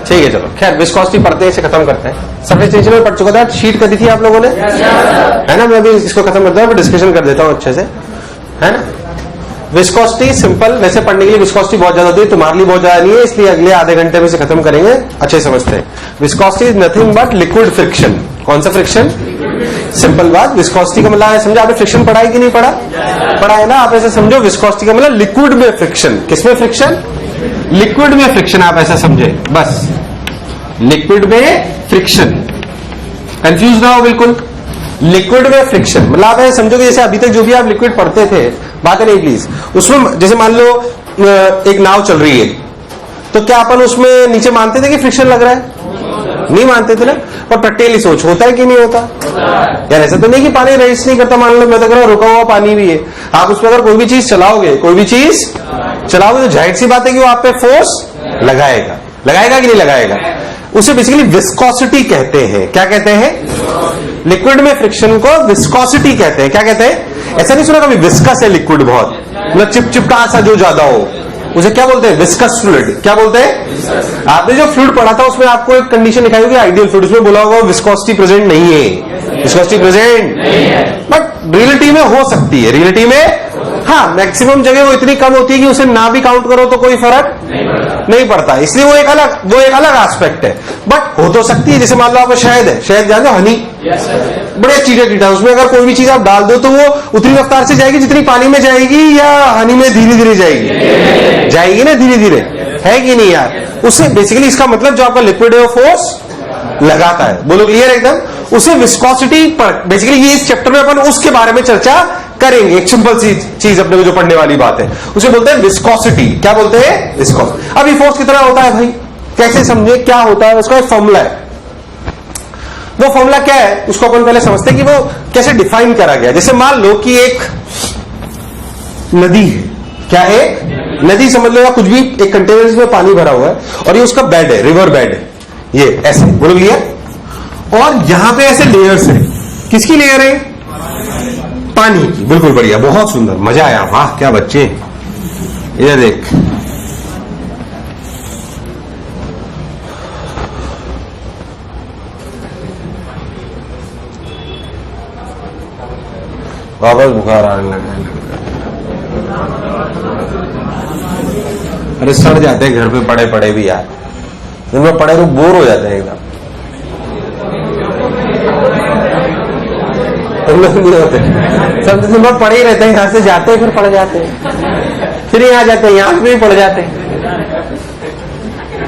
ठीक है चलो, खैर विस्कोसिटी पढ़ते हैं, इसे खत्म करते हैं। सरफेस टेंशन में पढ़ चुका था, शीट करी थी आप लोगों ने, है ना। मैं अभी इसको खत्म करता हूँ, डिस्कशन कर देता हूँ अच्छे से, है ना। विस्कोसिटी सिंपल, वैसे पढ़ने के लिए विस्कोसिटी बहुत ज्यादा होती है, तुम्हारे लिए बहुत ज्यादा नहीं है, इसलिए अगले आधे घंटे में से खत्म करेंगे, अच्छे समझते हैं। Viscosity is nothing but liquid friction. कौन सा फ्रिक्शन? सिंपल बात, विस्कोसिटी का मतलब समझा आपने, फ्रिक्शन पढ़ा है कि नहीं पढ़ा? पढ़ा है ना। आप ऐसे समझो, विस्कोसिटी का मतलब लिक्विड में फ्रिक्शन। किसमें फ्रिक्शन? लिक्विड में फ्रिक्शन, आप ऐसा समझे बस, लिक्विड में फ्रिक्शन। कंफ्यूज ना हो बिल्कुल, लिक्विड में फ्रिक्शन मतलब आप ऐसे समझो कि जैसे अभी तक जो भी आप लिक्विड पढ़ते थे, बात नहीं प्लीज, उसमें जैसे मान लो एक नाव चल रही है, तो क्या अपन उसमें नीचे मानते थे कि फ्रिक्शन लग रहा है? नहीं मानते थे ना। पर प्रैक्टिकली सोच, होता है कि नहीं होता? यार ऐसा तो नहीं कि पानी रेजिस्ट नहीं करता, मान लो मैं तो कह रहा हूं रुका हुआ पानी भी है, आप उसमें अगर कोई भी चीज चलाओगे, कोई भी चीज चलाओगे, तो जाहिर सी बात है कि वो आप पे फोर्स लगाएगा, लगाएगा कि नहीं लगाएगा? उसे बेसिकली विस्कोसिटी कहते हैं। क्या कहते हैं? लिक्विड में फ्रिक्शन को विस्कोसिटी कहते हैं। क्या कहते हैं? ऐसा नहीं सुना कभी विस्कस है लिक्विड बहुत, मतलब चिपचिपका सा जो ज्यादा हो, उसे क्या बोलते हैं? Viscous fluid. क्या बोलते हैं? आपने जो फ्लूइड पढ़ा था उसमें आपको एक कंडीशन लिखाई होगी आइडियल फ्लूइड, उसमें बोला होगा विस्कोसिटी प्रेजेंट नहीं है, विस्कोसिटी प्रेजेंट नहीं है, बट रियलिटी में हो सकती है। रियलिटी में हाँ, मैक्सिमम जगह वो इतनी कम होती है कि उसे ना भी काउंट करो तो कोई फर्क नहीं पड़ता, इसलिए वो एक अलग एस्पेक्ट है, बट हो तो सकती है। जैसे मान लो आपको शहद है, शहद जानते हो, हनी, बड़े चीटे कीटा, उसमें अगर कोई भी चीज आप डाल दो तो वो उतनी रफ्तार से जाएगी जितनी पानी में जाएगी, या हनी में धीरे धीरे जाएगी? जाएगी ना धीरे धीरे, है कि नहीं यार? उससे बेसिकली इसका मतलब जो आपका लिक्विड है वो फोर्स लगाता है। बोलो क्लियर एकदम? उसे विस्कोसिटी पर बेसिकली ये इस चैप्टर में अपन उसके बारे में चर्चा करेंगे। एक सिंपल सी चीज अपने को जो पढ़ने वाली बात है उसे बोलते हैं विस्कोसिटी। क्या बोलते हैं? विस्कोसिटी। अब ये फोर्स कितना होता है भाई, कैसे समझे क्या होता है? उसका एक फॉर्मूला है। वो फॉर्मूला क्या है उसको अपन पहले समझते हैं कि वो कैसे डिफाइन करा गया। जैसे मान लो कि एक नदी है, क्या है? नदी समझ लो, या कुछ भी एक कंटेनर में पानी भरा हुआ है और ये उसका बेड है, रिवर बेड है, ये ऐसे बोलो क्लियर। और यहां पे ऐसे लेयर्स है, किसकी लेयर है? पानी की। बिल्कुल बढ़िया, बहुत सुंदर, मजा आया, वाह क्या बच्चे। इधर देख, वापस बुखार आने लगा। अरे सड़ जाते हैं घर पे पड़े पड़े भी यार, दिन में पड़े तो बोर हो जाते हैं एकदम। नहीं होते सब दिन भर पड़े ही रहते हैं, यहाँ से जाते हैं फिर पड़ जाते हैं, फिर यहाँ जाते हैं, यहाँ भी पड़ जाते हैं।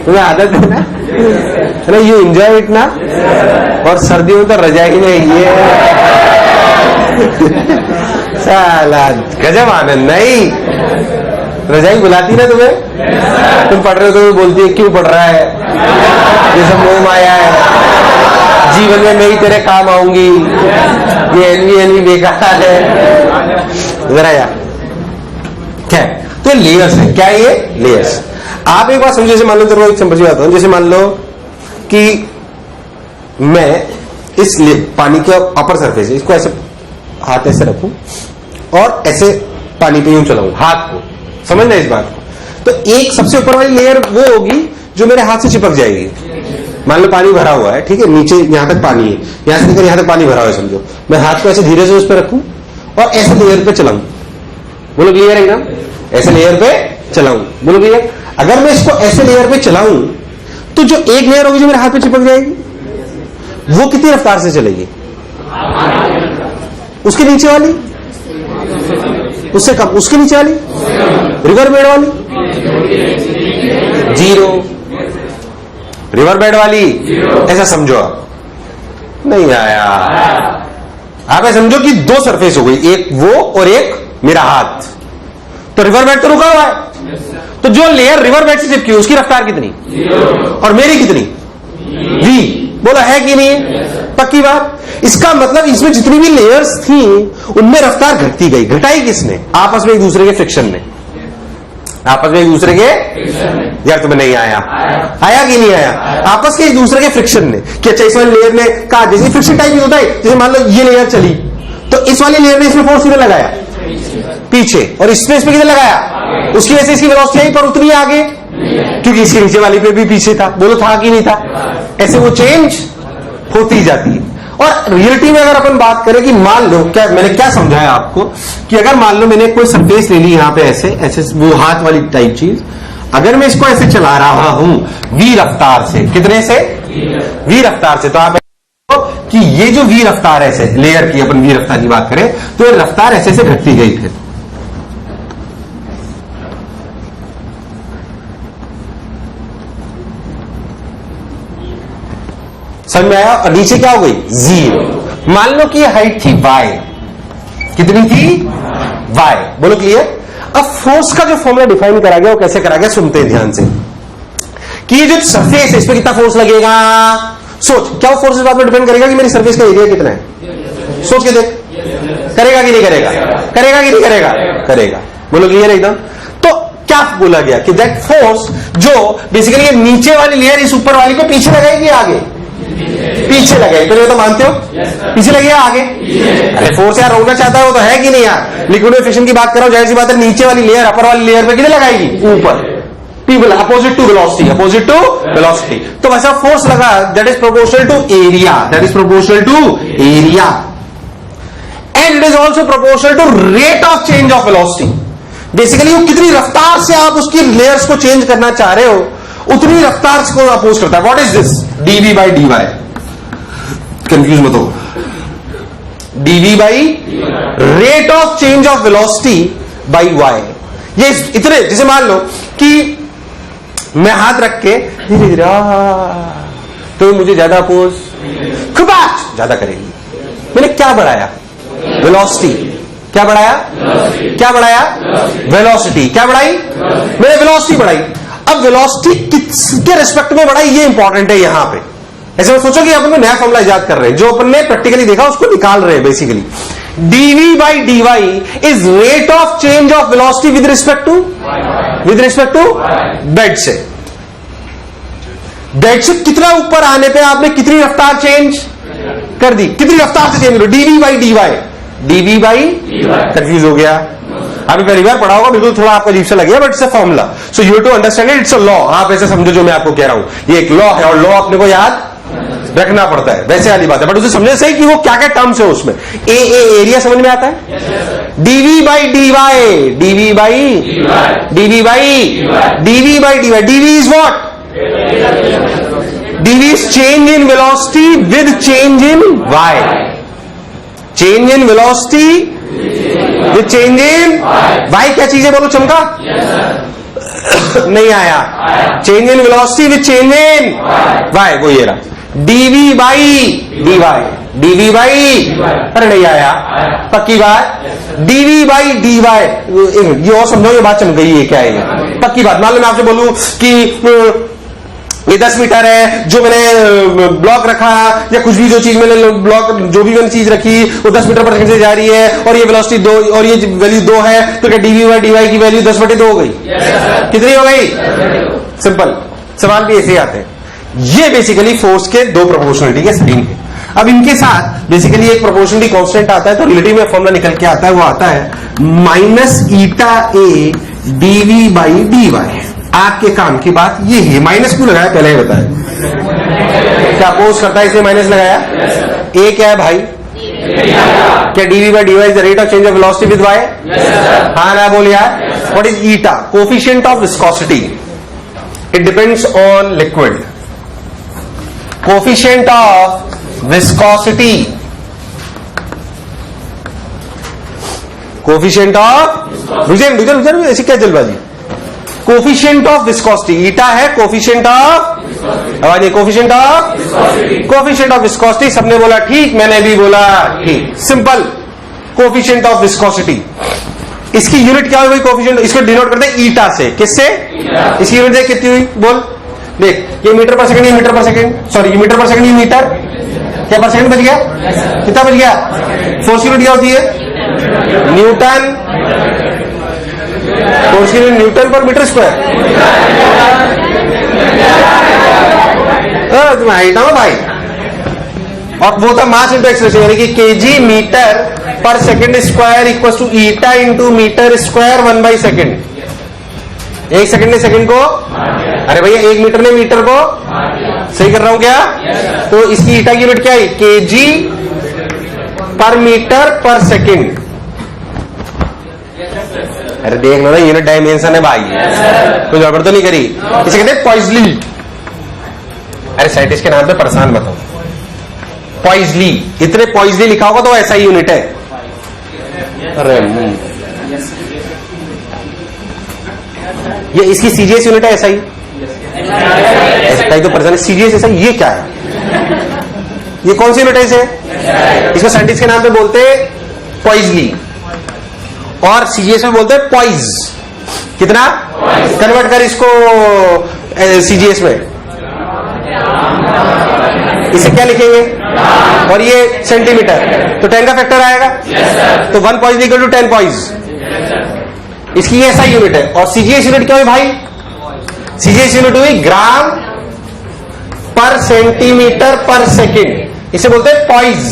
तुम्हें आदत है ना, ये एंजॉय इट ना। और सर्दियों में तो रजाई में ये साला गजब आनंद। नहीं, रजाई बुलाती ना तुम्हें, तुम पढ़ रहे हो तो बोलती है क्यों पढ़ रहा है, ये सब मोह माया है, जीवन में मैं ही तेरे काम आऊंगी, ये एनवी बेकार है। जरा यार क्या है? तो लेयर्स है। क्या है ये? लेयर्स। आप एक बात समझो, जैसे मान लो, तेरे को एक सिंपल सी बात हूं, जैसे मान लो कि मैं इस पानी के अपर सरफेस, इसको ऐसे हाथ ऐसे रखूं और ऐसे पानी पे यूं चलाऊं हाथ को, समझना इस बात को। तो एक सबसे ऊपर वाली लेयर वो होगी जो मेरे हाथ से चिपक जाएगी। मान लो पानी भरा हुआ है, ठीक है, नीचे यहां तक पानी है, यहां से लेकर यहां तक पानी भरा हुआ है, समझो मैं हाथ को ऐसे धीरे से उस पर रखूं और ऐसे लेयर पे चलाऊं। बोलो क्लियर है ना? ऐसे लेयर पे चलाऊं, बोलो क्लियर। अगर मैं इसको ऐसे लेयर पे चलाऊं तो जो एक लेयर होगी जो मेरे हाथ पे चिपक जाएगी, वो कितनी रफ्तार से चलेगी? उसके नीचे वाली उससे कम, उसके नीचे वाली रिवर बेड वाली जीरो, रिवर बेड वाली ऐसा समझो। आप नहीं आया? आप ऐसा समझो कि दो सरफेस हो गई, एक वो और एक मेरा हाथ। तो रिवर बेड तो रुका हुआ है, तो जो लेयर रिवर बेड से चिपकी उसकी रफ्तार कितनी और मेरी कितनी? v। बोला है कि नहीं? पक्की बात। इसका मतलब इसमें जितनी भी लेयर्स थी उनमें रफ्तार घटती गई। घटाई किसने? आपस में एक दूसरे के फ्रिक्शन ने, आपस में एक दूसरे के। यार तुम्हें नहीं आया? आया कि नहीं आया? आपस के एक दूसरे के फ्रिक्शन ने कि अच्छा इस वाली लेयर ने कहा, जैसे फ्रिक्शन टाइप होता है, जैसे मान लो ये लेयर चली तो इस वाली लेयर ने इसमें फोर्स कितना लगाया? पीछे। और इसने इसमें कितना लगाया? उसकी वजह से इसकी वेलोसिटी आई पर उतनी आगे क्योंकि इसके नीचे वाली पे भी पीछे था, बोलो था कि नहीं था? ऐसे वो चेंज होती जाती है। और रियलिटी में अगर अपन बात करें कि मान लो, क्या मैंने क्या समझाया आपको कि अगर मान लो मैंने कोई सरफेस ले ली यहां पे ऐसे ऐसे वो हाथ वाली टाइप चीज, अगर मैं इसको ऐसे चला रहा हूं वी रफ्तार से, कितने से? वी रफ्तार से, तो आप कि ये जो वी रफ्तार ऐसे लेयर की, अपन वी रफ्तार की बात करें तो ये रफ्तार ऐसे से घटती गई फिर समझ में आया? और नीचे क्या हो गई? जीरो। मान लो कि ये हाइट थी y, कितनी थी? y, बोलो क्लियर? अब फोर्स का जो फॉर्मूला डिफाइन करा गया वो कैसे करा गया, सुनते हैं ध्यान से। कि ये जो सरफेस है इस पर कितना फोर्स लगेगा, सोच। क्या वो फोर्स इस बात पर डिपेंड करेगा कि मेरी सरफेस का एरिया कितना है? सोच के देख, करेगा कि नहीं करेगा? करेगा कि नहीं करेगा? करेगा। बोलो क्लियर एकदम? तो क्या बोला गया कि दैट फोर्स जो बेसिकली ये नीचे वाली लेयर इस ऊपर वाली को पीछे लगाएगी, आगे पीछे लगाएगी, तो ये तो मानते हो? पीछे लगेगा आगे? अरे फोर्स यार रोकना चाहता है वो तो है कि नहीं यार? लिक्विड में फ्रिक्शन की बात कर रहा हूं, जाहिर सी बात है नीचे वाली लेयर अपर वाली लेयर पे कितने लगाएगी? ऊपर। Opposite to velocity, opposite to velocity. तो वैसा फोर्स लगा that is proportional to area, that is proportional to area and it is also proportional to rate of change of velocity. Basically वो कितनी रफ्तार से आप उसकी लेयर्स को चेंज करना चाह रहे हो उतनी रफ्तार को अपोज करता है। What is this? DV by D Y. Confuse मत हो। DV by rate of change of velocity by Y. ये इतने, जैसे मान लो कि मैं हाथ रख के धीरे धीरे तो मुझे ज्यादा अपोज ज्यादा करेगी। मैंने क्या बढ़ाया? वेलोसिटी। क्या बढ़ाया? क्या बढ़ाया? वेलोसिटी। क्या बढ़ाई? मैंने वेलोसिटी बढ़ाई। अब वेलोसिटी किसके रिस्पेक्ट में बढ़ाई, ये इंपॉर्टेंट है यहां पे। ऐसे में सोचो कि अपन को नया फॉर्मूला इजाद कर रहे हैं, जो अपन ने प्रैक्टिकली देखा उसको निकाल रहे हैं। Basically DV by D Y is rate of change of velocity with respect to bed से। बेड से कितना ऊपर आने पे आपने कितनी रफ्तार चेंज कर दी? कितनी रफ्तार से चेंज करो? DV by D Y. DV by, confuse हो गया? आपने पहली बार पढ़ा होगा, बिल्कुल थोड़ा आपको अजीब सा लगेगा, but it's a formula, so you to understand it, it's a law. आप ऐसे समझो जो मैं आपको कह रहा हूं, ये एक लॉ है और लॉ अपने को याद रखना पड़ता है, वैसे वाली बात है। बट उसे समझने सही कि वो क्या क्या टर्म्स है उसमें। ए एरिया समझ में आता है? DV by D Y, DV by DV by DV by D Y. DV is what? DV is change in velocity with change in Y. Change in velocity with change in Y. क्या चीज है बोलो? चमका? नहीं आया। Change in velocity with change in Y, वो ये रहा DV by D Y. DV by, अरे नहीं आया, पक्की बात। डीवी बाई डी वाई, ये और समझो, ये बात चमक गई है क्या है ये? पक्की बात। मान लो मैं आपसे बोलूं कि ये 10 मीटर है जो मैंने ब्लॉक रखा, या कुछ भी जो चीज मैंने ब्लॉक, जो भी मैंने चीज रखी वो 10 मीटर पर सेकंड से जा रही है, और ये वेलोसिटी 2 और ये वैल्यू 2 है, तो क्या डीवी बाई डी वाई की वैल्यू 10/2 हो गई? कितनी हो गई? सिंपल सवाल भी ऐसे ही आते हैं। ये बेसिकली फोर्स के दो प्रोपोर्शनलिटी के साइन है। अब इनके साथ बेसिकली एक प्रोपोर्शनलिटी कांस्टेंट आता है, तो रिलेटिव में फॉर्मूला निकल के आता है, वो आता है minus eta A DV by D Y. आपके काम की बात ये है। माइनस क्यों लगाया पहले ही बताया? क्या अपोज करता है इसलिए माइनस लगाया? ए क्या है भाई? क्या DV by D Y is the rate of change of velocity with Y? हाँ ना बोल यार। What is eta? Coefficient of viscosity. It depends on liquid. Coefficient of viscosity, coefficient of रुझान, ऐसी क्या जल्दबाजी? कोफिशिएंट ऑफ विस्कोसिटी, ईटा है coefficient of, आवाज कोफिशिएंट ऑफ विस्कोसिटी। सबने बोला ठीक, मैंने भी बोला ठीक। Simple, coefficient of viscosity. इसकी यूनिट क्या हुई? कोफिशिएंट। इसको डिनोट करते हैं ईटा से। किससे? इसकी यूनिट देख कितनी हुई, बोल देख। ये मीटर पर सेकंड, ये मीटर पर सेकंड, सॉरी ये मीटर पर सेकंड, ये मीटर क्या पर सेकंड बच गया? कितना बच गया? फोर्स की यूनिट क्या होती है? न्यूटन। फोर्स की यूनिट न्यूटन पर मीटर स्क्वायर। तुम हाइट हो भाई। और वो था मास इंटू एक्सेलरेशन, यानी कि केजी मीटर पर second square equal to eta into meter square 1/2 second. 1 second ने सेकंड को, अरे भैया 1 मीटर ने मीटर को, सही कर रहा हूं क्या? तो इसकी ईटा की यूनिट क्या है? केजी पर मीटर पर सेकंड। अरे देख लो ना, यूनिट डायमेंशन है भाई, कोई गड़बड़ तो नहीं करी। इसे कहते हैं पॉइजली। अरे साइंटिस्ट के नाम पे परेशान मत हो। पॉइजली, इतने पॉइजली लिखा होगा तो ऐसा ही यूनिट है। अरे ये इसकी सीजीएस यूनिट है ऐसा ही, ऐसा ही तो परेशान है। सीजीएस ऐसा, ये क्या है? ये कौन सी यूनिट है? इसे इसको साइंटिस्ट के नाम पे बोलते हैं पॉइजली, और सीजीएस में बोलते हैं पॉइज। कितना कन्वर्ट कर इसको सीजीएस में, इसे क्या लिखेंगे? और ये सेंटीमीटर, तो 10 का फैक्टर आएगा। तो 1 पॉइज इक्वल टू 10 पॉइज, इसकी ये ऐसा यूनिट है। और सीजीएस यूनिट क्या हुई भाई? सीजीएस यूनिट हुई ग्राम पर सेंटीमीटर पर सेकंड। इसे बोलते हैं पॉइज।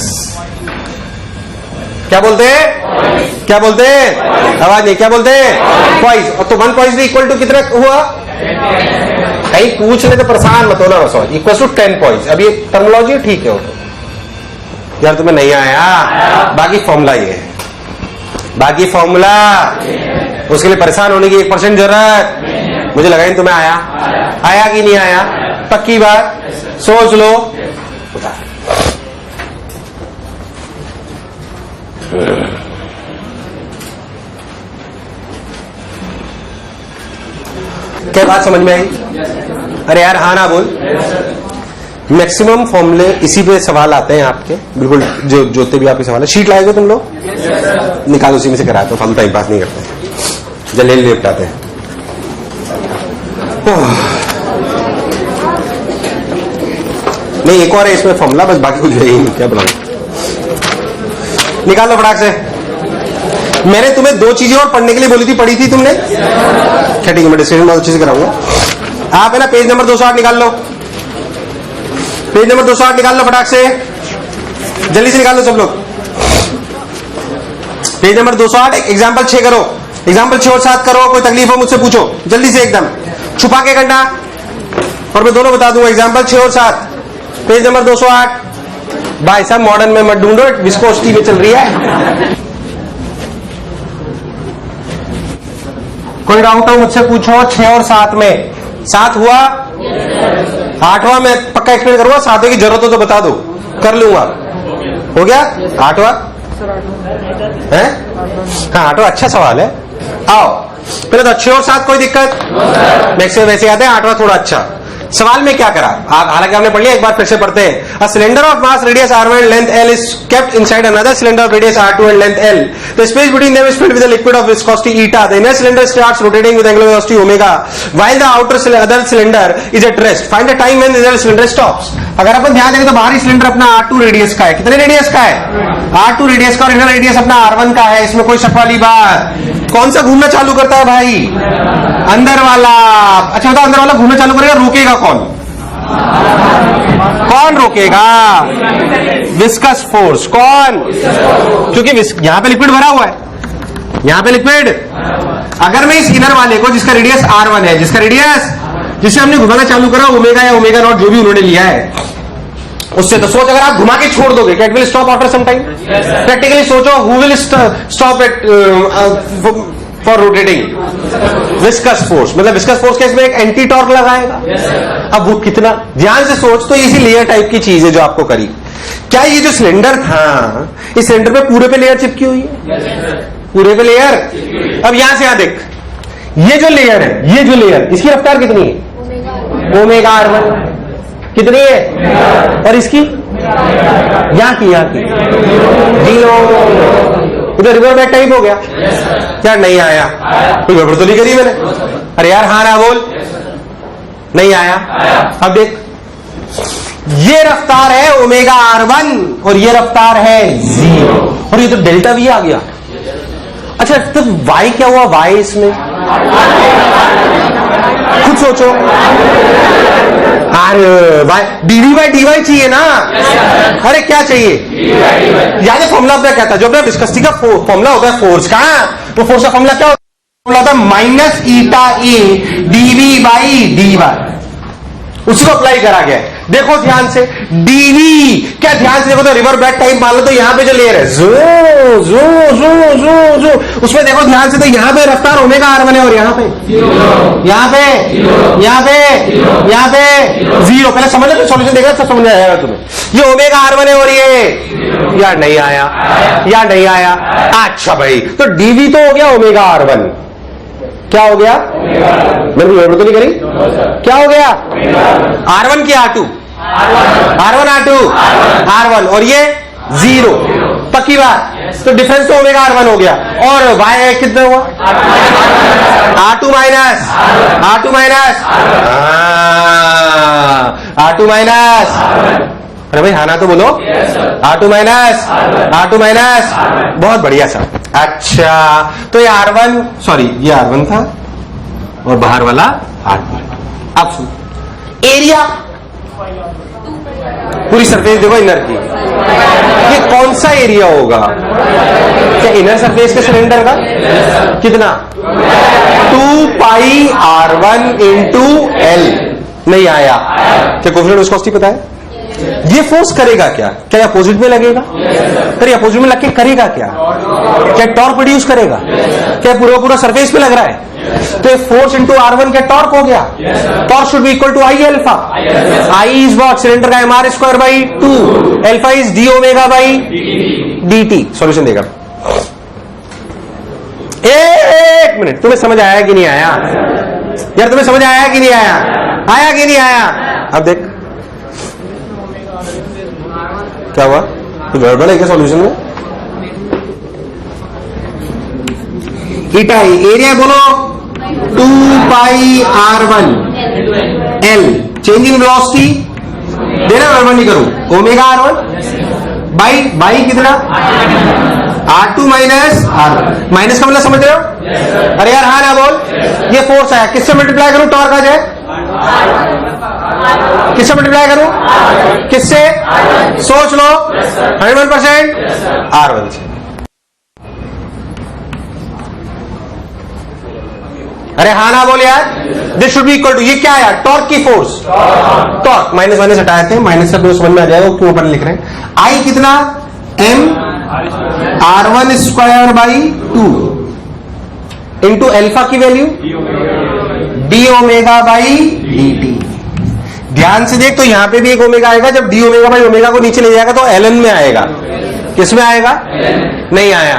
क्या बोलते हैं? क्या बोलते हैं? आवाज नहीं, क्या बोलते हैं? पॉइज। और तो 1 पॉइज इक्वल टू कितना हुआ? कहीं पूछ ले तो परेशान मत होना, बस इक्वल टू 10 पॉइज। अब ये टर्मिनोलॉजी ठीक है, वो तो यार तुम्हें नहीं आया, बाकी फॉर्मूला ये है, बाकी फॉर्मूला, उसके लिए परेशान होने की 1% जरूरत। मुझे लगा नहीं तुम्हें आया, आया कि नहीं आया? पक्की बात, सोच लो। क्या बात समझ में आई? अरे यार हाँ ना बोल। मैक्सिमम फॉर्मूले इसी पे सवाल आते हैं आपके, बिल्कुल जो जोते भी आपके सवाल है। शीट लाएगे तुम लोग? निकालो, उसी में से कराते हो, हम टाइम पास नहीं करते, जल्दी निपटाते हैं। नहीं, एक और है इसमें फॉर्मूला, बस बाकी कुछ है ही नहीं, क्या बनाऊं? निकालो फटाक से। मैंने तुम्हें 2 चीजें और पढ़ने के लिए बोली थी, पढ़ी थी तुमने? क्या ठीक है, मैं डिस्कशन बहुत अच्छे से कराऊंगा। आप है ना पेज नंबर 208 निकाल लो, पेज नंबर 208 निकाल लो फटाक से, जल्दी से निकाल लो सब लोग। पेज नंबर 208, एग्जाम्पल 6 करो, एग्जाम्पल 6 और 7 करो। कोई तकलीफ हो मुझसे पूछो जल्दी से, एकदम छुपा के करना, और मैं दोनों बता दूंगा। एग्जाम्पल 6 और 7, पेज नंबर 208। भाई साहब मॉडर्न में मत ढूंढो, विस्कोसिटी में चल रही है। कोई डाउट हो मुझसे पूछो। 6 और 7 में, 7 हुआ, 8वां मैं पक्का एक्सप्लेन करूंगा, 7वें की जरूरत हो तो बता दो, कर लूंगा। हो गया 8वां है? हाँ 8वां अच्छा सवाल है। आओ पहले तो 6 और 7 कोई दिक्कत? मैक्सिमम वैसे याद है, 8वां थोड़ा अच्छा। सवाल में क्या करा, हालांकि हमने पढ़ लिया, एक बार फिर से पढ़ते हैं। A cylinder of mass radius r1 and length l is kept inside another cylinder of radius r2 and length l. The space between them is filled with a liquid of viscosity eta. The inner cylinder starts rotating with angular velocity omega, while the other cylinder is at rest. Find the time when the other cylinder stops. अगर अपन ध्यान देंगे तो बाहरी cylinder अपना r2 radius का है। कितने radius का है? r2 रेडियस का, और इनर रेडियस अपना r1 का है। इसमें कोई शक वाली बात? कौन सा घूमना चालू करता है भाई? अंदर वाला। अच्छा बताओ, अंदर वाला घूमना चालू करेगा, रोकेगा कौन? कौन रोकेगा? Viscous force. कौन? क्योंकि यहां पे लिक्विड भरा हुआ है, यहां पे लिक्विड। अगर मैं इस इनर वाले को, जिसका रेडियस r1 है, जिसका रेडियस, जिसे हमने घुमाना चालू करा ओमेगा या ओमेगा नॉट, जो भी उन्होंने लिया है, उससे तो सोच, अगर आप घुमा के छोड़ दोगे, it will stop after some time. Practically सोचो, who will stop it for rotating? Viscous force. मतलब विस्कस फोर्स के इसमें एक एंटी टॉर्क लगाएगा। अब वो कितना, ध्यान से सोच। तो इसी लेयर टाइप की चीज है जो आपको करी। क्या ये जो सिलेंडर था, इस सिलेंडर पे पूरे पे लेयर चिपकी हुई है? पूरे पे लेयर। अब यहां से यहां देख, ये जो लेयर है, ये जो लेयर, इसकी रफ्तार कितनी है? Omega r1। कितनी है? और इसकी यहां की 0। उधर रिवर बैक टाइप हो गया। क्या नहीं आया? कोई गड़बड़ तो नहीं करी मैंने? अरे यार हाँ ना बोल। नहीं आया? अब देख, ये रफ्तार है ओमेगा r1 और ये रफ्तार है 0, और ये तो डेल्टा v आ गया। अच्छा तो y क्या हुआ? y इसमें खुद सोचो। अरे डीवी बाई डी वाई चाहिए ना? अरे क्या चाहिए? याद है फॉर्मूला अपना क्या था, जो अपना विस्कोसिटी का फॉर्मूला होता है फोर्स का, वो फोर्स का फॉर्मूला क्या होता है? बोला था minus eta A DV by D Y, उसी को अप्लाई करा गया है। देखो ध्यान से डीवी, क्या ध्यान से देखो तो रिवर बैक टाइम मान लो, तो यहां पे जो लेयर है जो जो जो जो जो उसमें देखो ध्यान से, तो यहां पे रफ्तार ओमेगा R1 है और यहां पे जीरो। पहले समझ लो, सॉल्यूशन देखा सब समझ आएगा तुम्हें। ये ओमेगा R1 है और ये यार नहीं आया, यार नहीं आया। अच्छा भाई, तो डीवी तो हो गया ओमेगा R1, क्या हो गया? मैंने गड़बड़ तो नहीं करी? क्या हो गया? R1 की R2, R1 R2 R1, और ये जीरो, पक्की बात। तो डिफरेंस तो ओमेगा R1 हो गया, और वाई कितना हुआ? R2 माइनस R2 माइनस, अरे भाई हाँ ना तो बोलो, R2 माइनस, बहुत बढ़िया सा। अच्छा, तो ये R1, सॉरी ये R1 था और बाहर वाला R2। अब सुन, एरिया पूरी सरफेस देखो इनर की, ये कौन सा एरिया होगा? क्या इनर सरफेस के सिलेंडर का? कितना? 2 पाई R1 इंटू L। नहीं आया। क्या कोफिशिएंट विस्कोसिटी पता है? ये फोर्स करेगा क्या? क्या अपोजिट में लगेगा? फिर अपोजिट में लग के करेगा क्या? क्या टॉर्क प्रोड्यूस करेगा? क्या पूरा सरफेस पे लग रहा है? तो ये फोर्स इंटू R1 क्या टॉर्क हो गया? Torque should be equal to I alpha. I is what? Cylinder का mr square by 2, alpha is D omega by dt। Solution देगा। एक मिनट, तुम्हें समझ आया कि नहीं आया? यार तुम्हें समझ आया कि नहीं आया? आया कि नहीं आया? अब देख क्या हुआ, तो गड़बड़ है क्या सॉल्यूशन में? ईटा एरिया बोलो 2 पाई R1 L, change in velocity देना, गड़बड़ नहीं करूं, ओमेगा R1 बाई कितना? R2 minus R1। माइनस का मतलब समझ रहे हो? अरे यार हाँ ना बोल। ये फोर्स आया, किससे मल्टीप्लाई करूं टॉर्क आ जाए? किससे मल्टीप्लाई करूं? किससे? सोच लो, 100% R1 से। अरे हाँ ना बोल यार, this should be equal to, ये क्या है? टॉर्क की फोर्स, टॉर्क माइनस माइनस हटाए थे, माइनस से समझ में आ जाएगा क्यों ऊपर लिख रहे हैं। आई कितना? M R1 square by 2 into alpha की value D omega by dt। ध्यान से देख, तो यहां पे भी एक ओमेगा आएगा, जब डी ओमेगा बाई ओमेगा को नीचे ले जाएगा तो ln में आएगा। किस में आएगा? नहीं आया।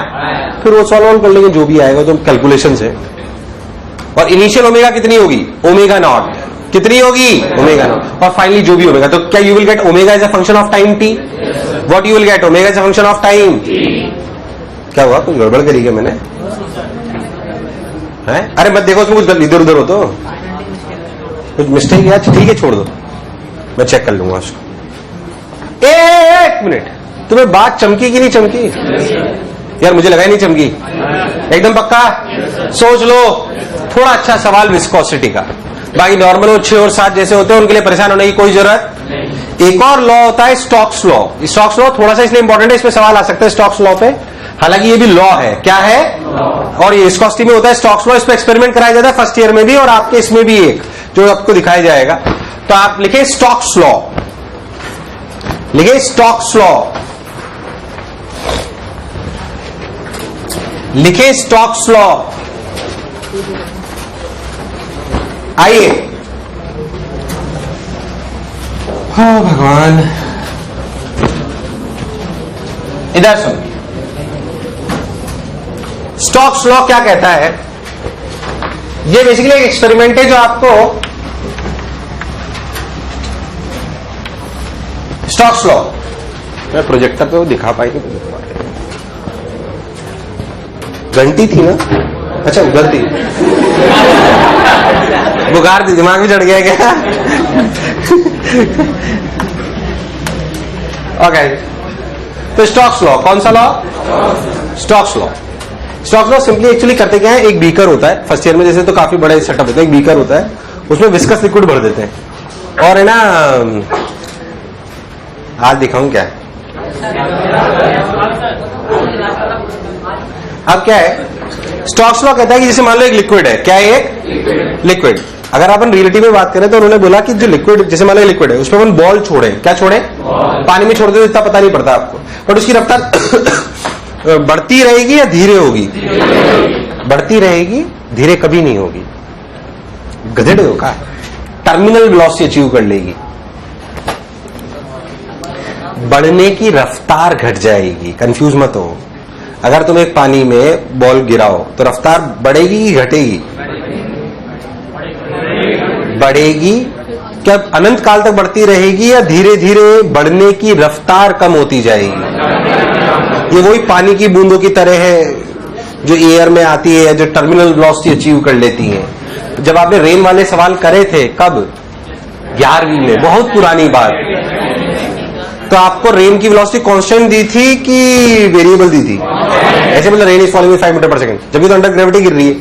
फिर वो सॉल्व कर लेंगे जो भी आएगा तो कैलकुलेशन से। और इनिशियल ओमेगा कितनी होगी? Omega naught. कितनी होगी? Omega naught. और फाइनली जो भी ओमेगा, तो क्या you will gate omega is a function of time t। What you will gate? Omega is a function of time. क्या हुआ, कुछ गड़बड़ करी क्या मैंने? है? अरे मत देखो उसमें कुछ इधर उधर हो तो कुछ मिस्टेक है। ठीक है छोड़ दो, मैं चेक कर लूंगा उसको। एक मिनट, तुम्हें बात चमकी कि नहीं चमकी? यार मुझे लगा ही नहीं चमकी। एकदम पक्का? सोच लो। थोड़ा अच्छा सवाल विस्कोसिटी का, बाकी नॉर्मल वो 6 और 7 जैसे होते हैं उनके लिए परेशान होने की कोई जरूरत। एक और लॉ होता है स्टोक्स लॉ। स्टोक्स लॉ थोड़ा सा इसलिए इंपॉर्टेंट है, इसमें सवाल आ सकते हैं स्टोक्स लॉ पे। हालांकि ये भी लॉ है। क्या है? और ये विस्कोसिटी में होता है स्टोक्स लॉ। इस पर एक्सपेरिमेंट कराया जाता है फर्स्ट ईयर में भी, और आपके इसमें भी एक जो आपको दिखाया जाएगा। तो आप लिखे स्टोक्स लॉ, लिखे स्टोक्स लॉ, लिखे स्टोक्स लॉ। आइए, हाँ भगवान, इधर सुन। स्टोक्स लॉ क्या कहता है? ये बेसिकली एक एक्सपेरिमेंट है जो आपको स्टोक्स लॉ, मैं प्रोजेक्टर पे दिखा पाएगी? घंटी थी ना? अच्छा उधर थी, बुखार थी, दिमाग भी चढ़ गया क्या? ओके, तो स्टोक्स लॉ, कौन सा law? Stokes law. Stokes law simply actually करते क्या है, एक बीकर होता है, फर्स्ट ईयर में जैसे तो काफी बड़ा सेटअप होता है, एक बीकर होता है, उसमें विस्कस लिक्विड भर देते हैं, और है ना, आज दिखाऊं क्या? अब क्या है, स्टोक्स लॉ कहता है कि जैसे मान लो एक लिक्विड है, क्या है एक लिक्विड। अगर अपन रिलेटिव में बात करें तो उन्होंने बोला कि जो लिक्विड, जैसे मान लो लिक्विड है, उसमें अपन बॉल छोड़े, क्या छोड़े, पानी में छोड़ दे तो इतना पता नहीं पड़ता आपको, बट उसकी रफ्तार बढ़ती रहेगी या धीरे होगी, बढ़ती रहेगी, धीरे कभी नहीं होगी। गधेड़े हो का, टर्मिनल वेलोसिटी अचीव कर लेगी, बढ़ने की रफ्तार घट जाएगी। कंफ्यूज मत हो, अगर तुम एक पानी में बॉल गिराओ तो रफ्तार बढ़ेगी कि घटेगी, बढ़ेगी। क्या अनंत काल तक बढ़ती रहेगी या धीरे धीरे बढ़ने की रफ्तार कम होती जाएगी। ये वही पानी की बूंदों की तरह है जो एयर में आती है, जो टर्मिनल वेलोसिटी अचीव कर लेती है। जब आपने रेन वाले सवाल करे थे, कब, 11वीं में, बहुत पुरानी बात, तो आपको रेन की वेलोसिटी कांस्टेंट दी थी कि वेरिएबल दी थी? ऐसे मतलब rain is falling with 5 meter पर सेकंड, जब भी तो अंडर ग्रेविटी गिर रही है,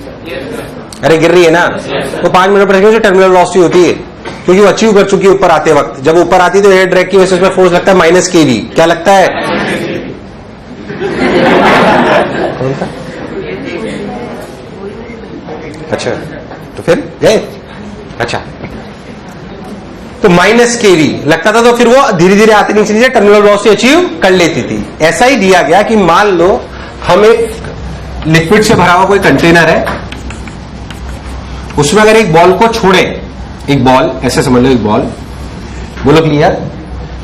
अरे गिर रही है ना, तो 5 मीटर पर सेकंड से टर्मिनल वेलोसिटी होती है, क्योंकि वो अचीव कर चुकी है ऊपर आते वक्त। जब ऊपर आती है तो एयर ड्रैग की वजह से उसमें फोर्स लगता है -kV। क्या लगता है? कौन सा? अच्छा, तो फिर गए। अच्छा, तो -kV लगता था, तो फिर वो धीरे धीरे आते नीचे नीचे टर्मिनल वेलोसिटी अचीव कर लेती थी। ऐसा ही दिया गया कि मान लो हम एक लिक्विड से भरा हुआ कोई कंटेनर है, उसमें अगर एक बॉल को छोड़े, एक बॉल, ऐसे समझ लो एक बॉल, बोलो क्लियर,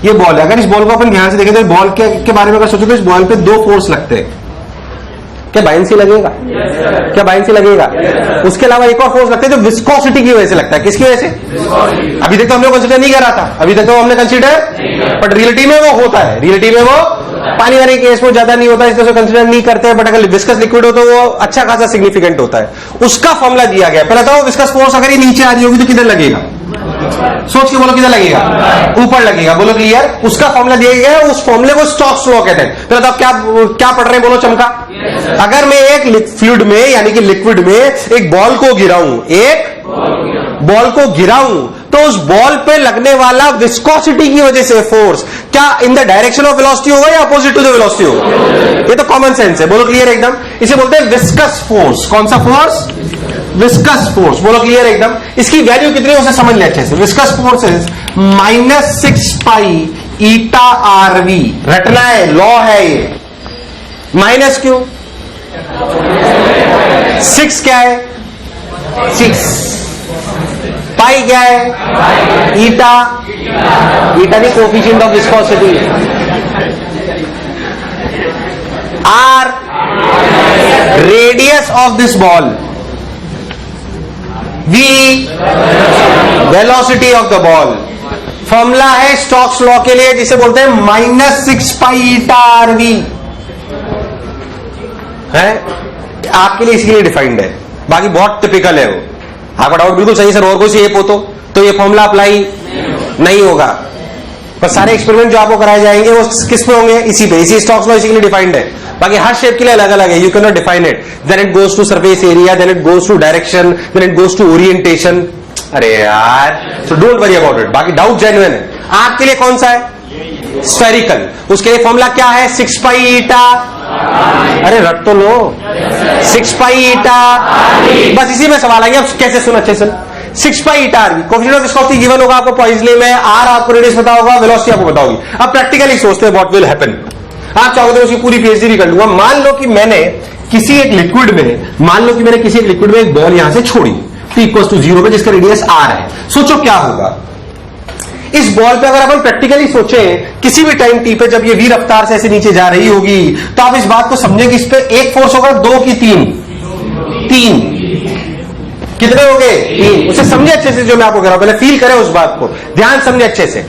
ये बॉल है। अगर इस बॉल को अपन ध्यान से देखें तो बॉल के बारे में अगर सोचो तो इस बॉल पे 2 फोर्स लगते हैं। क्या बाइंसी लगेगा? क्या बाइंसी लगेगा? उसके अलावा एक और फोर्स लगता है जो विस्कोसिटी की वजह से लगता है। किसकी वजह से? अभी तक तो हमने कंसीडर नहीं करा था, अभी तक तो हमने कंसीडर, बट रियलिटी में वो होता है, रियलिटी में वो पानी वाले केस में ज्यादा नहीं होता, इसलिए कंसीडर नहीं करते हैं, बट अगर विस्कस लिक्विड हो तो वो अच्छा खासा सिग्निफिकेंट होता है। उसका फॉर्मूला दिया गया। पहले तो विस्कस फोर्स अगर ये नीचे आ रही होगी तो किधर लगेगा? सोच के बोलो, किधर लगेगा? ऊपर लगेगा। बोलो क्लियर। उसका फॉर्मूला दिया गया है, उस फॉर्मूले को स्टोक्स लॉ कहते हैं। पहले तो आप क्या पढ़ रहे हैं, बोलो चमका। अगर मैं एक फ्लूइड में यानी कि लिक्विड में एक बॉल को गिराऊं, एक बॉल को गिराऊं, तो उस बॉल पे लगने वाला विस्कोसिटी की वजह से फोर्स क्या in the direction of velocity होगा या अपोजिट टू द वेलोसिटी होगा? ये तो कॉमन सेंस है। बोलो क्लियर एकदम। इसे बोलते हैं विस्कस फोर्स। कौन सा फोर्स? Viscous force. बोलो क्लियर एकदम। इसकी वैल्यू कितनी है उसे समझ ले अच्छे से। Viscous force is -6 pi eta RV। रटना है, लॉ है ये। माइनस क्यों? 6 क्या है? 6 पाई क्या है? ईटा। ईटा नहीं, coefficient of viscosity. R radius of this ball. V velocity of the ball. Formula है स्टोक्स लॉ के लिए जिसे बोलते हैं -6 पाई ईटा RV है। आपके लिए इसलिए डिफाइंड है, बाकी बहुत टिपिकल है वो। आपका डाउट बिल्कुल सही सर, और कोई शेप हो तो ये फॉर्मूला अप्लाई नहीं होगा। पर सारे एक्सपेरिमेंट जो आपको कराए जाएंगे वो किस पे होंगे? इसी पे। इसी स्टोक्स लॉ इसी के लिए डिफाइंड है। बाकी हर शेप के लिए अलग अलग है। You can not define it. Then it goes to surface area, then it goes to direction, then it goes to orientation. अरे यार, so don't worry about it. बाकी डाउट जेन्युइन है। आपके लिए कौन सा है? स्फेरिकल। उसके लिए फॉर्मूला क्या है? 6 पाई ईटा। अरे रट तो लो। 6 पाई ईटा। बस इसी में सवाल आएंगे। अब कैसे सुन, अच्छे सुन। 6 पाई ईटा RV। Coefficient of viscosity given होगा आपको पॉइजली में। आर आपको रेडियस पता होगा, वेलोसिटी आपको पता होगी। अब प्रैक्टिकली सोचते हैं व्हाट विल हैपन। आप चाहो तो उसकी पूरी PhD भी कर लूंगा। मान लो कि मैंने किसी एक लिक्विड में एक बॉल यहां से छोड़ी T=0 पे, जिसका रेडियस R है। सोचो क्या होगा इस बॉल पे। अगर अपन प्रैक्टिकली सोचें, किसी भी टाइम T पे जब ये V रफ्तार से ऐसे नीचे जा रही होगी, तो आप इस बात को समझें कि इस पे एक फोर्स होगा, 2 की 3? 3। कितने हो गए? 3। उसे समझे अच्छे से जो मैं आपको कह रहा हूं। पहले फील करें उस बात को, ध्यान समझे अच्छे से।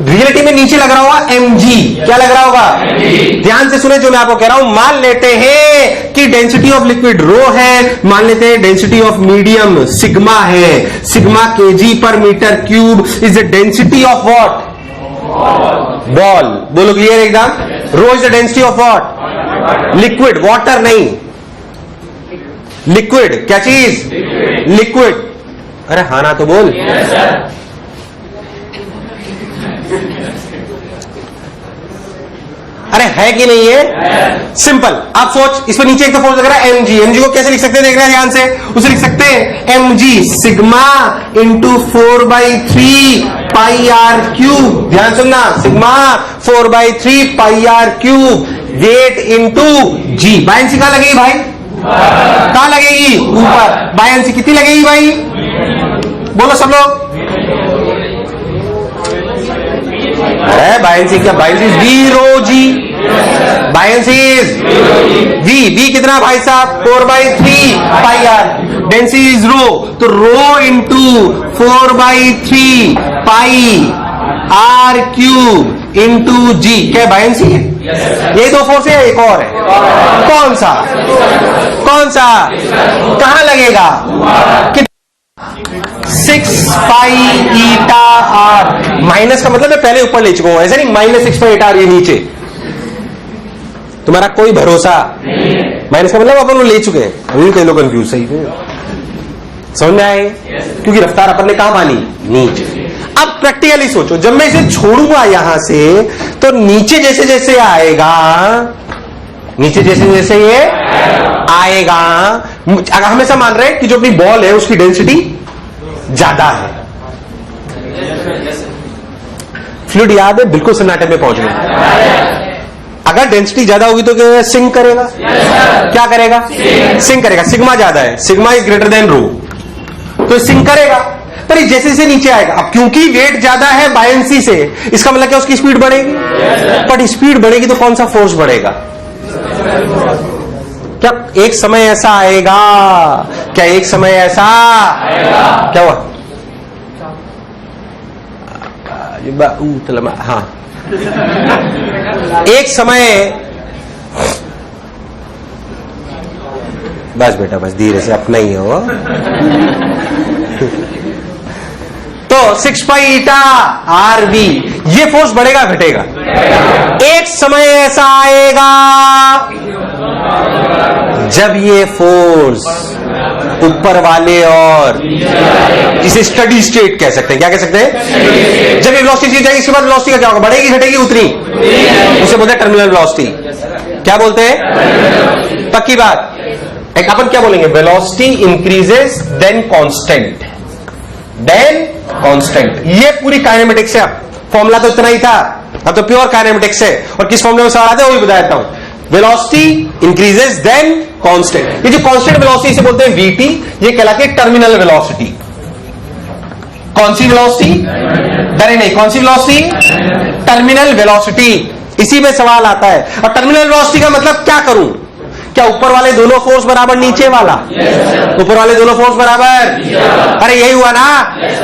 रियलिटी में नीचे लग रहा होगा mg। क्या लग रहा होगा? ध्यान से सुने जो मैं आपको कह रहा हूं। मान लेते हैं कि डेंसिटी ऑफ लिक्विड रो है, मान लेते हैं डेंसिटी ऑफ मीडियम सिग्मा है। Sigma kg/m³ is the density of what? Ball. बोलो क्लियर एकदम। Rho is the density of what? Liquid. Water नहीं, लिक्विड। क्या चीज? लिक्विड। अरे हाँ ना तो बोल। अरे है कि नहीं है? सिंपल। आप सोच, इसमें नीचे एक तो फोर्स लग रहा है mg। mg को कैसे लिख सकते हैं, देख रहे हैं ध्यान से, उसे लिख सकते हैं mg sigma into 4/3 pi R cube. ध्यान सुनना, sigma 4/3 pi R cube weight into G. Buoyancy कहां लगेगी भाई? कहां लगेगी? ऊपर। बायएनसी कितनी लगेगी भाई? बोलो सब लोग। बायएनसी क्या? बायएनसी वी रो जी। बायएनसी वी कितना भाई साहब? 4/3 pi R. Density is rho, तो rho into 4/3 pi R cube into G. क्या बायएनसी है? ये दो फोर्स है, एक और है। कौन सा? कौन सा? कहां लगेगा? 6 पाई ईटा आर। माइनस का मतलब मैं पहले ऊपर ले चुका हूं, ऐसा नहीं -6 पाई ईटा आर ये नीचे। तुम्हारा कोई भरोसा? माइनस का मतलब अपन वो ले चुके हैं। अभी कई लोग कंफ्यूज सही है, समझ में आए? क्योंकि रफ्तार अपन ने कहां मानी? नीचे। अब प्रैक्टिकली सोचो, जब मैं इसे छोड़ूंगा यहां से तो नीचे जैसे जैसे आएगा, नीचे जैसे जैसे ये आएगा, अगर हमेशा मान रहे हैं कि जो अपनी बॉल है उसकी डेंसिटी ज्यादा है। फ्लूइड याद है? बिल्कुल सन्नाटे में पहुंच गए। अगर डेंसिटी ज्यादा होगी तो क्या सिंक करेगा? क्या करेगा? सिंक करेगा। सिग्मा ज्यादा है, सिग्मा इज ग्रेटर देन रो, तो सिंक करेगा। पर जैसे जैसे नीचे आएगा, अब क्योंकि वेट ज्यादा है बायएनसी से, इसका मतलब क्या उसकी स्पीड बढ़ेगी? पर स्पीड बढ़ेगी तो कौन सा फोर्स बढ़ेगा? क्या एक समय ऐसा आएगा? क्या एक समय ऐसा आएगा? क्या हुआ? हाँ, एक समय, बस बेटा बस धीरे से, अपना ही हो। तो 6 पाई ईटा आर बी, ये फोर्स बढ़ेगा घटेगा? एक समय ऐसा आएगा जब ये फोर्स ऊपर वाले और इसे स्टडी स्टेट कह सकते हैं। क्या कह सकते हैं? जब ये वेलोसिटी चेंज जाएगी, इसके बाद वेलोसिटी का क्या होगा? बढ़ेगी घटेगी उतनी? उसे बोलते हैं टर्मिनल वेलोसिटी। क्या बोलते हैं? पक्की बात। एक अपन क्या बोलेंगे? Velocity increases then constant, then constant. ये पूरी काइनेमेटिक्स है। फॉर्मूला तो इतना ही था, अब तो प्योर काइनेमेटिक्स है। और किस फॉर्मूले में सवाल आता है वो भी बता देता हूं। Velocity increases then constant. ये जो कांस्टेंट वेलोसिटी इसे बोलते हैं वीटी, ये कहलाती है टर्मिनल वेलोसिटी। कौन सी वेलोसिटी? डरे नहीं, कौन सी वेलोसिटी? Terminal velocity. इसी में सवाल आता है। और टर्मिनल वेलोसिटी का मतलब क्या करूं? क्या ऊपर वाले दोनों फोर्स बराबर नीचे वाला? ऊपर वाले दोनों फोर्स बराबर। अरे यही हुआ ना?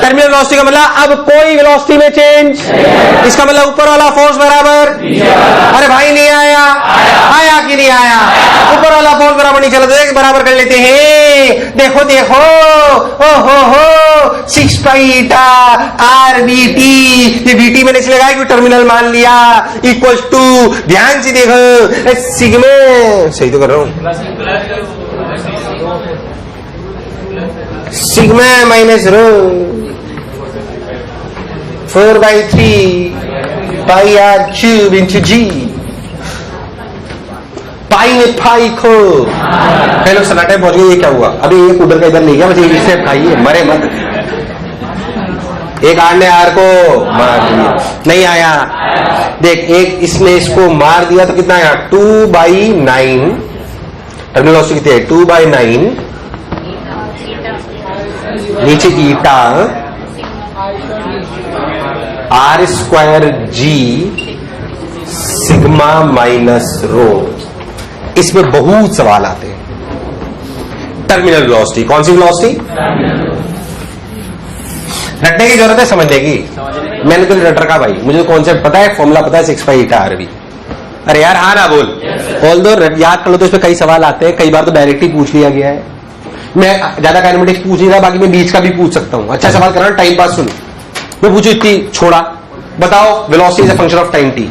टर्मिनल वेलोसिटी का मतलब अब कोई वेलोसिटी में चेंज, इसका मतलब ऊपर वाला फोर्स बराबर। अरे भाई नहीं आया? आया कि नहीं आया? ऊपर वाला फोर्स बराबर नहीं चला तो बराबर कर लेते हैं। देखो देखो, ओ हो 6 पाई ईटा आर बी टी। ये बीटी मैंने इसलिए लगाया कि टर्मिनल मान लिया, इक्वल टू, ध्यान से देखो, सिग्मा, सही तो कर रहा हूं, sigma minus rho 4/3 pi R cube into G. Pi ने पाई खो। पहले सन्नाटे पहुंच गए। ये क्या हुआ? अभी एक उधर का इधर नहीं गया, बस एक से खाइए, मरे मत। एक आर ने आर को मार दिया, नहीं आया। देख, एक इसने इसको मार दिया तो कितना आया? 2/9। टर्मिनल वेलोसिटी कितनी है? 2/9 नीचे eta R square G sigma minus rho. इसमें बहुत सवाल आते हैं। टर्मिनल वेलोसिटी, कौन सी वेलोसिटी? रटने की जरूरत है, समझने की। मैंने तो रट रखा भाई, मुझे कॉन्सेप्ट पता है, फॉर्मूला पता है 6 पाई ईटा आर बी। अरे यार हाँ ना बोल, बोल दो, याद कर लो। तो इसमें कई सवाल आते हैं, कई बार तो डायरेक्ट ही पूछ लिया गया है। मैं ज्यादा काइनेमेटिक्स पूछ नहीं रहा, बाकी मैं बीच का भी पूछ सकता हूं। अच्छा सवाल करना, टाइम पास सुन। मैं पूछू इतनी छोड़ा, बताओ velocity is a function of time T.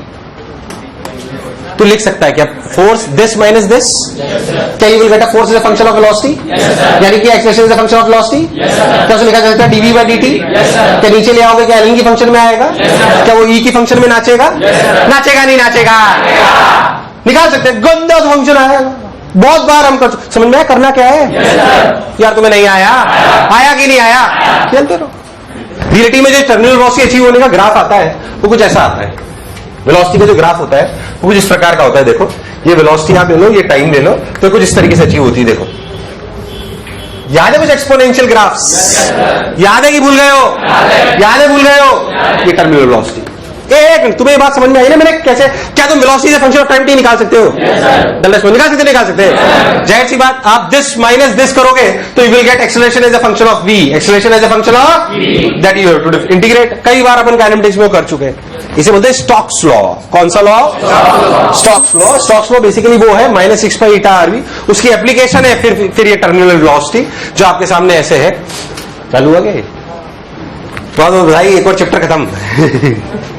तो लिख सकता है क्या फोर्स दिस माइनस दिस, क्या you will get a force is a function of velocity, यानी कि expression is a function of velocity. क्या उसे लिखा जा सकता है डीवी बाई डी? क्या नीचे ले आओगे क्या एल की फंक्शन में आएगा? क्या वो ई की फंक्शन में नाचेगा? नाचेगा नहीं नाचेगा? निकाल सकते हैं, गंदा फंक्शन आएगा। बहुत बार हम समझ में आया करना क्या है? यार तुम्हें नहीं आया, आया कि नहीं आया, खेलते रहो। रियलिटी में जो टर्मिनल वेलोसिटी अचीव होने का ग्राफ आता है वो कुछ ऐसा आता है। वेलोसिटी का जो ग्राफ होता है वो कुछ इस प्रकार का होता है। देखो ये वेलोसिटी आप ले लो, ये टाइम ले लो, तो कुछ इस तरीके से अचीव होती है। देखो याद है कुछ एक्सपोनेंशियल ग्राफ्स? याद है कि भूल गए हो? याद है भूल गए हो? ये टर्मिनल वेलोसिटी। एक तुम्हें ये बात समझ में आई ना मैंने कैसे, क्या तुम वेलोसिटी से फंक्शन ऑफ टाइम टी निकाल सकते हो? निकाल सकते निकाल सकते। जाहिर सी बात आप दिस माइनस दिस करोगे तो you will get acceleration as a function of V, acceleration as a function of that you have to integrate. कई बार अपन काइनेमेटिक्स में कर चुके हैं। इसे बोलते हैं स्टोक्स लॉ। कौन सा law? Stokes law. Stokes law basically वो है -6 पाई ईटा आरवी, उसकी एप्लीकेशन है फिर ये टर्मिनल वेलोसिटी जो आपके सामने ऐसे है। चालू हो गए? बहुत भाई एक और चैप्टर खत्म।